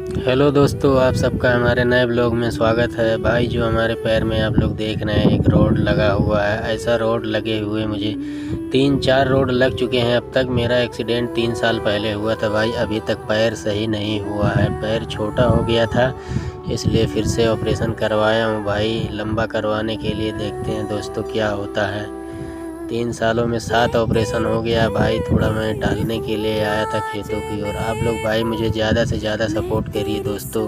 Hello दोस्तों, आप सबका हमारे नए ब्लॉग में स्वागत है। भाई जो हमारे पैर में आप लोग देख रहे हैं एक रोड लगा हुआ है। ऐसा रोड लगे हुए मुझे 3-4 रोड लग चुके हैं। अब तक मेरा एक्सीडेंट 3 साल पहले हुआ था भाई। अभी तक पैर सही नहीं हुआ है। पैर छोटा हो गया था, इसलिए फिर से ऑपरेशन करवाया हूँ भाई। लंबा करवाने के लिए देखते हैं दोस्तों क्या होता है। 3 सालों में 7 ऑपरेशन हो गया भाई। थोड़ा मैं टहलने के लिए आया था खेतों की ओर। आप लोग भाई मुझे ज़्यादा से ज़्यादा सपोर्ट करिए दोस्तों।